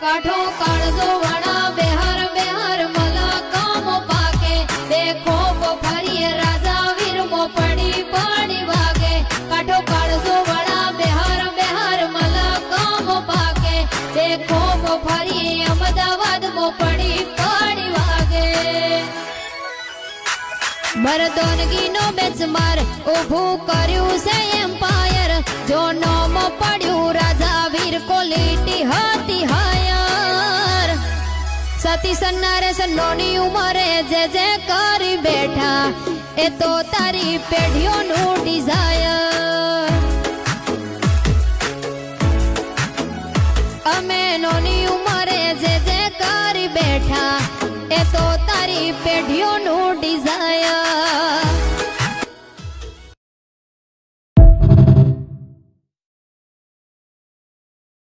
કાઠો કાળજો વડા બેહાર બેહાર મલા કામ પાકે દેખો ફરીએ રાજા વીર મો પડી પડી વાગે કાઠો કાળજો વડા બેહાર બેહાર મલા કામ પાકે દેખો ફરીએ અમદાવાદ મો પડી પડી વાગે મરદોનગી નો બેચમાર ઊભું કર્યું છે એમ્પાયર જો નોમ પડ્યું રાજા વીર કોલીટી હતી હાયર સતી સન્નારે સન્નોની ઉંમરે જે કરી બેઠા એ તો તારી પેઢીઓનું ડિઝાયર અમે નોની ઉંમરે જે કરી બેઠા એ તો તારી પેઢીઓનું ડિઝાયર